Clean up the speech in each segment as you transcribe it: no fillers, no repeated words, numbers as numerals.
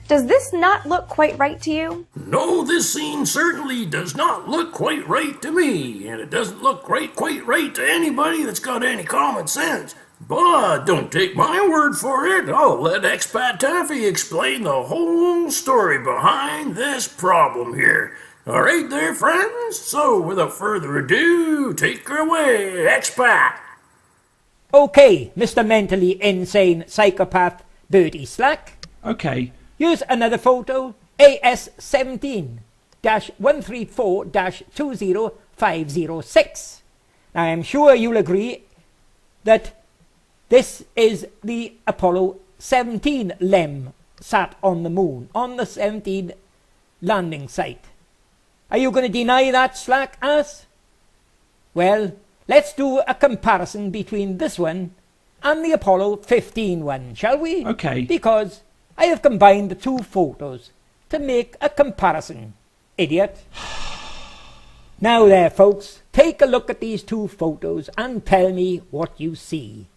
Does this not look quite right to you? No, this scene certainly does not look quite right to me, and it doesn't look quite right to anybody that's got any common sense. But don't take my word for it. I'll let Expat Taffy explain the whole story behind this problem here. All right there, friends? So, without further ado, take her away, Expat. Okay, Mr. Mentally Insane Psychopath Bertie Slack. Okay. Here's another photo, AS17-134-20506. Now, I'm sure you'll agree that this is the Apollo 17 LEM sat on the moon, on the 17 landing site. Are you going to deny that, Slack ass? Well, let's do a comparison between this one and the Apollo 15 one, shall we? Okay. Because I have combined the two photos to make a comparison, idiot. Now there, folks, take a look at these two photos and tell me what you see.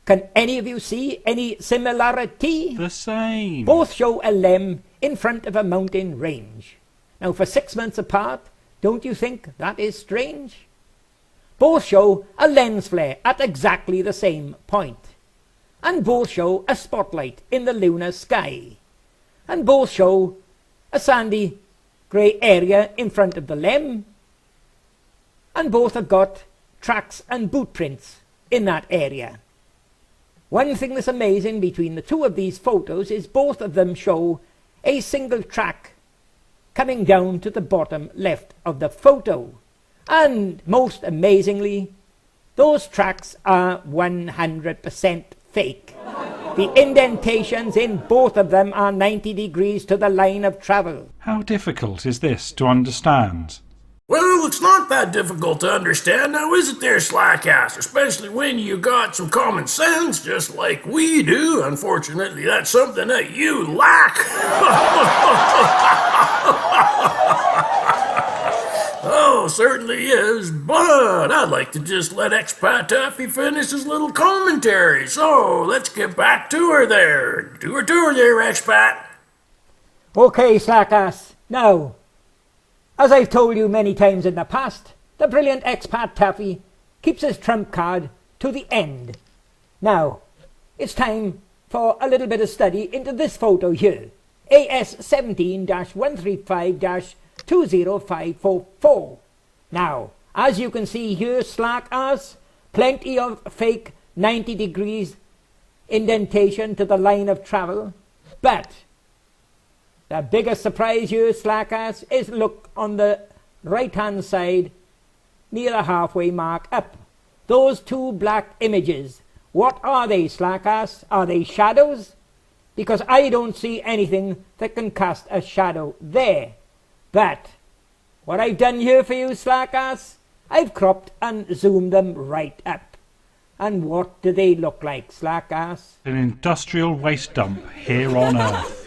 Can any of you see any similarity? The same. Both show a LEM in front of a mountain range. Now, for 6 months apart, don't you think that is strange? Both show a lens flare at exactly the same point. And both show a spotlight in the lunar sky. And both show a sandy grey area in front of the LEM. And both have got tracks and boot prints in that area. One thing that's amazing between the two of these photos is both of them show a single track coming down to the bottom left of the photo. And most amazingly, those tracks are 100% fake. The indentations in both of them are 90 degrees to the line of travel. How difficult is this to understand? Well, it's not that difficult to understand now, is it there, Slackass? Especially when you got some common sense, just like we do. Unfortunately, that's something that you lack. Oh, certainly is, but I'd like to just let Expat Taffy finish his little commentary. So, let's get back to her there. Do her tour there, Expat. Okay, Slackass. Now, as I've told you many times in the past, the brilliant Expat Taffy keeps his trump card to the end. Now, it's time for a little bit of study into this photo here. AS17-135-20544. Now, as you can see here, Slackass, plenty of fake 90 degrees indentation to the line of travel, but the biggest surprise here, Slackass, is look on the right-hand side near the halfway mark up. Those two black images, what are they, Slackass? Are they shadows? Because I don't see anything that can cast a shadow there. But what I've done here for you, Slackass, I've cropped and zoomed them right up. And what do they look like, Slackass? An industrial waste dump here on Earth.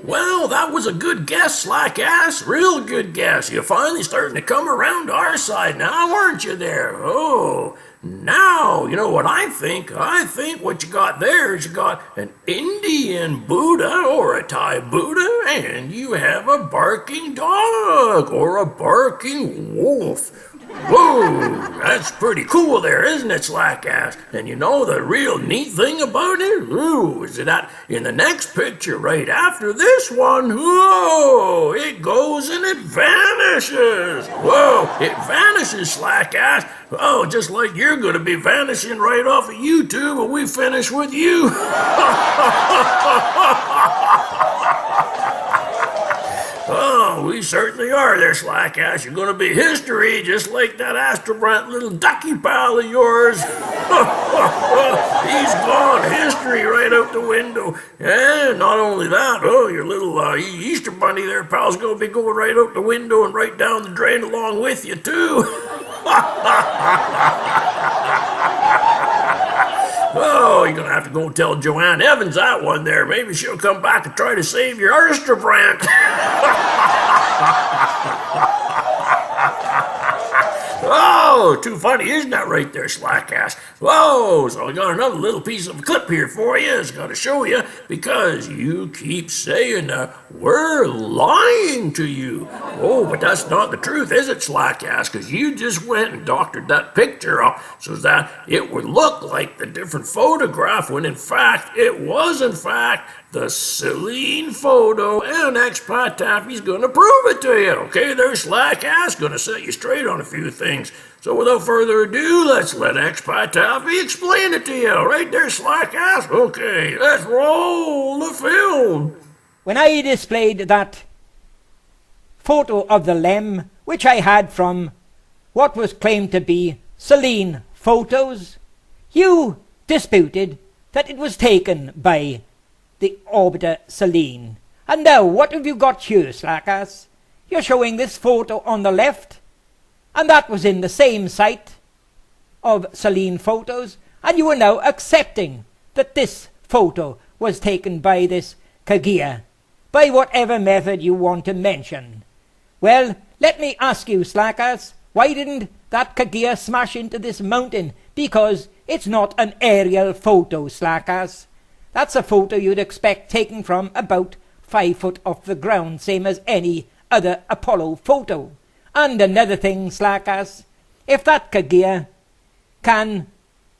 Well, that was a good guess, Slackass. Real good guess. You're finally starting to come around to our side now, aren't you there? Oh, now, you know what I think? I think what you got there is you got an Indian Buddha or a Thai Buddha, and you have a barking dog or a barking wolf. Whoa, that's pretty cool there, isn't it, Slackass? And you know the real neat thing about it? Ooh, is that in the next picture right after this one, whoa, it goes and it vanishes. Whoa, it vanishes, Slackass. Oh, just like you're going to be vanishing right off of YouTube when we finish with you. Oh, we certainly are there, Slackass. You're going to be history, just like that Astrobrant little ducky pal of yours. He's gone. History right out the window. And not only that, oh, your little Easter bunny there, pal's going to be going right out the window and right down the drain along with you, too. Oh, you're going to have to go tell Joanne Evans that one there. Maybe she'll come back and try to save your Ersterbrand. Oh, too funny, isn't that right there, Slackass? Whoa, so I got another little piece of a clip here for you. It's got to show you because you keep saying we're lying to you. Oh, but that's not the truth, is it, Slackass? Because you just went and doctored that picture up so that it would look like the different photograph when in fact it was in fact the Celine photo, and Expat Taffy's gonna prove it to you. Okay, there's Slackass, gonna set you straight on a few things. So without further ado, let's let Expat Taffy explain it to you. Right there, Slackass? Okay, let's roll the film. When I displayed that photo of the lem, which I had from what was claimed to be Celine photos, you disputed that it was taken by the orbiter Celine. And now, what have you got here, Slackass? You're showing this photo on the left, and that was in the same site of Celine photos, and you are now accepting that this photo was taken by this Kaguya, by whatever method you want to mention. Well, let me ask you, Slackass, why didn't that Kaguya smash into this mountain? Because it's not an aerial photo, Slackass. That's a photo you'd expect taken from about 5 foot off the ground, same as any other Apollo photo. And another thing, Slackass, if that Kaguya can,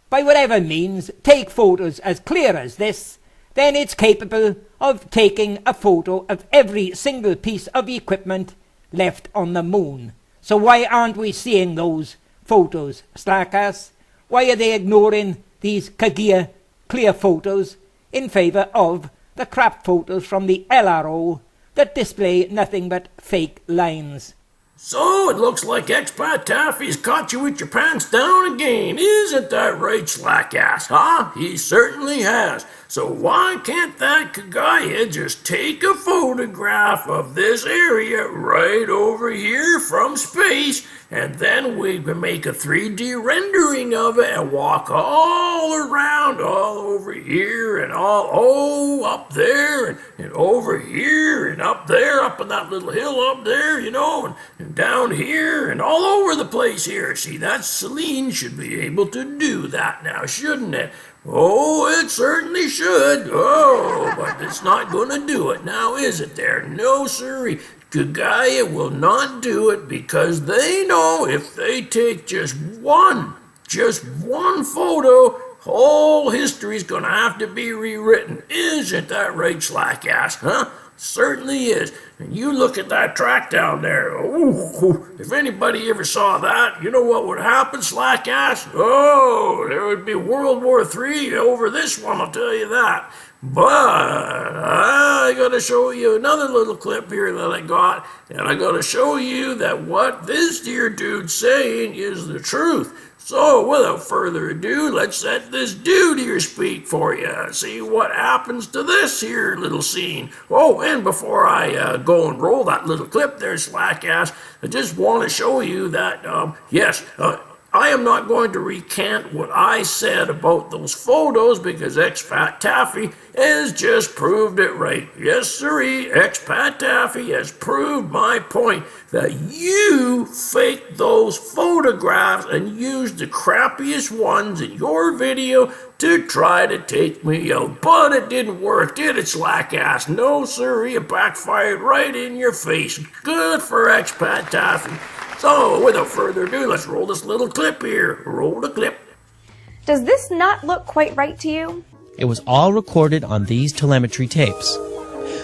by whatever means, take photos as clear as this, then it's capable of taking a photo of every single piece of equipment left on the moon. So why aren't we seeing those photos, Slackass? Why are they ignoring these Kaguya clear photos in favour of the crap photos from the LRO that display nothing but fake lines? So it looks like Expat Taffy's caught you with your pants down again. Isn't that right, Slackass? Huh? He certainly has. So why can't that Kaguya just take a photograph of this area right over here from space, and then we can make a 3D rendering of it and walk all around, all over here and all up there and over here and up there, up on that little hill up there, you know, and down here and all over the place here. See, that Celine should be able to do that now, shouldn't it? Oh, it certainly should. Oh, but it's not going to do it now, is it there? No, sirree. Kaguya will not do it because they know if they take just one photo, whole history's going to have to be rewritten. Isn't that right, Slackass? Huh? Certainly is. And you look at that track down there. Oh, if anybody ever saw that, you know what would happen, Slackass? Oh, there would be World War III over this one, I'll tell you that. But I gotta show you another little clip here that I got, and I gotta show you that what this dear dude's saying is the truth. So, without further ado, let's let this dude here speak for you. See what happens to this here little scene. Oh, and before I go and roll that little clip there, Slackass, I just want to show you that, I am not going to recant what I said about those photos because Expat Taffy has just proved it right. Yes, sirree, Expat Taffy has proved my point that you faked those photographs and used the crappiest ones in your video to try to take me out. But it didn't work, did it, Slackass? No, sirree, it backfired right in your face. Good for Expat Taffy. So, without further ado, let's roll this little clip here. Roll the clip. Does this not look quite right to you? It was all recorded on these telemetry tapes.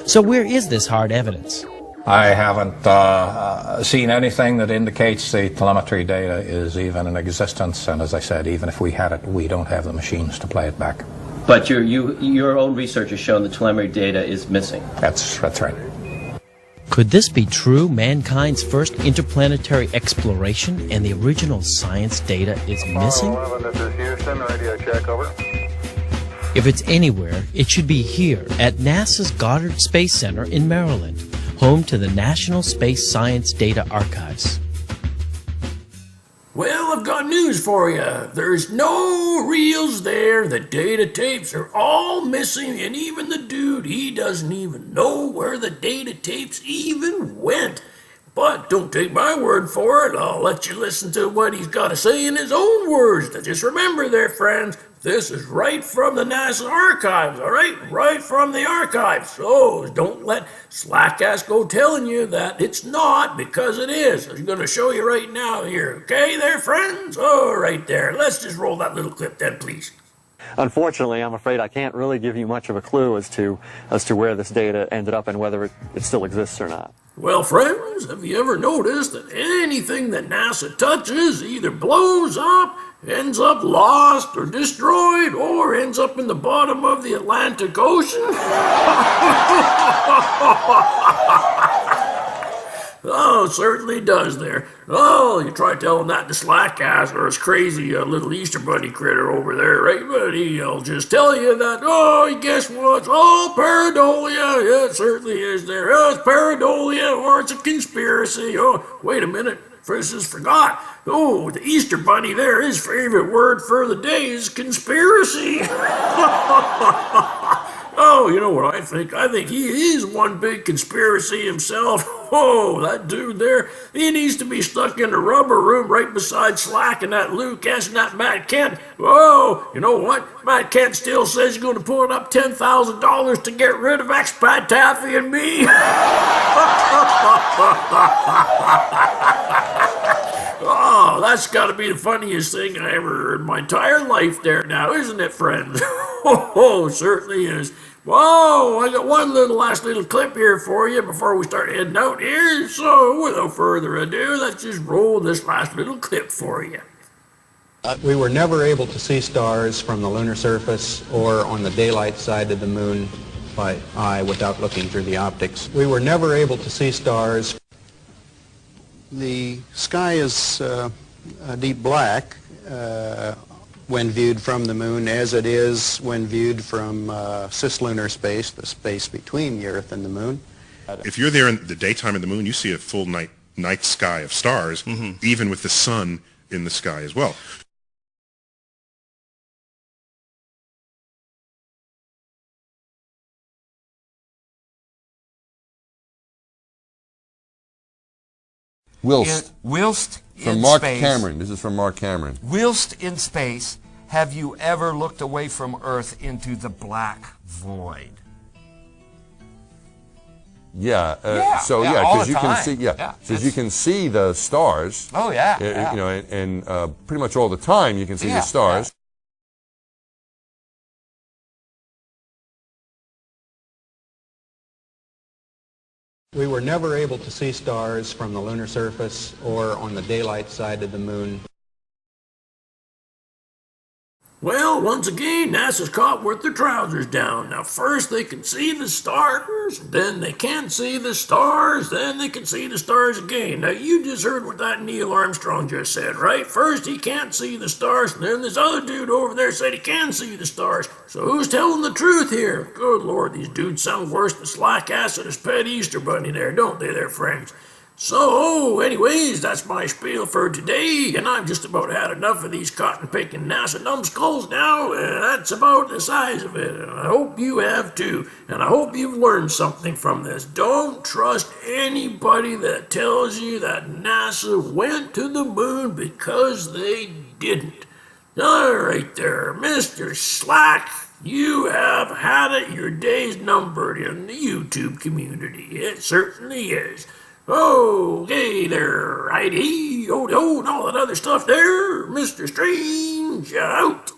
So where is this hard evidence? I haven't seen anything that indicates the telemetry data is even in existence, and as I said, even if we had it, we don't have the machines to play it back. But your own research has shown the telemetry data is missing. That's right. Could this be true, mankind's first interplanetary exploration, and the original science data is missing? 11, this is Houston, radio check, over. If it's anywhere, it should be here at NASA's Goddard Space Center in Maryland, home to the National Space Science Data Archives. Well, I've got news for you. There's no reels there. The data tapes are all missing, and even the dude, he doesn't even know where the data tapes even went. But don't take my word for it. I'll let you listen to what he's got to say in his own words. Now just remember there, friends, this is right from the NASA archives, all right? Right from the archives. So don't let Slackass go telling you that it's not, because it is. I'm going to show you right now here. Okay there, friends? Oh, right there. Let's just roll that little clip then, please. Unfortunately, I'm afraid I can't really give you much of a clue as to where this data ended up and whether it still exists or not. Well, friends, have you ever noticed that anything that NASA touches either blows up, ends up lost or destroyed, or ends up in the bottom of the Atlantic Ocean? Oh, it certainly does there. Oh, you try telling that to Slackass or his crazy little Easter Bunny critter over there, right? But he'll just tell you that, oh, guess what? It's all pareidolia. Yeah, it certainly is there. Oh, it's pareidolia or it's a conspiracy. Oh, wait a minute. First, just forgot. Oh, the Easter Bunny there, his favorite word for the day is conspiracy. Oh, you know what I think? I think he is one big conspiracy himself. Oh, that dude there, he needs to be stuck in a rubber room right beside Slack and that Luke S. and that Matt Kent. Oh, you know what? Matt Kent still says he's going to put up $10,000 to get rid of expat Taffy and me. Oh, that's got to be the funniest thing I ever heard in my entire life there now, isn't it, friends? Oh, certainly is. Whoa, I got one last little clip here for you before we start heading out here. So, without further ado, let's just roll this last little clip for you. We were never able to see stars from the lunar surface or on the daylight side of the moon by eye without looking through the optics. We were never able to see stars. The sky is a deep black when viewed from the moon, as it is when viewed from cislunar space, the space between the Earth and the moon. If you're there in the daytime of the moon, you see a full night sky of stars, even with the sun in the sky as well. Whilst from in Mark space, Cameron. This is from Mark Cameron. Whilst in space, have you ever looked away from Earth into the black void? Yeah. So yeah, because you time. can see, because you can see the stars. Oh yeah. You know, and pretty much all the time you can see the stars. Yeah. We were never able to see stars from the lunar surface or on the daylight side of the moon. Well, once again, NASA's caught with their trousers down. Now, first they can see the stars, then they can't see the stars, then they can see the stars again. Now, you just heard what that Neil Armstrong just said, right? First he can't see the stars, and then this other dude over there said he can see the stars. So who's telling the truth here? Good Lord, these dudes sound worse than Slackass and his pet Easter Bunny there, don't they there, friends? So, anyways, that's my spiel for today, and I've just about had enough of these cotton-picking NASA numbskulls now, and that's about the size of it, and I hope you have too, and I hope you've learned something from this. Don't trust anybody that tells you that NASA went to the moon, because they didn't. Alright there, Mr. Slack, you have had it, your day's numbered in the YouTube community. It certainly is. Okay there, righty, oh, and all that other stuff there, Mr. Strange, out.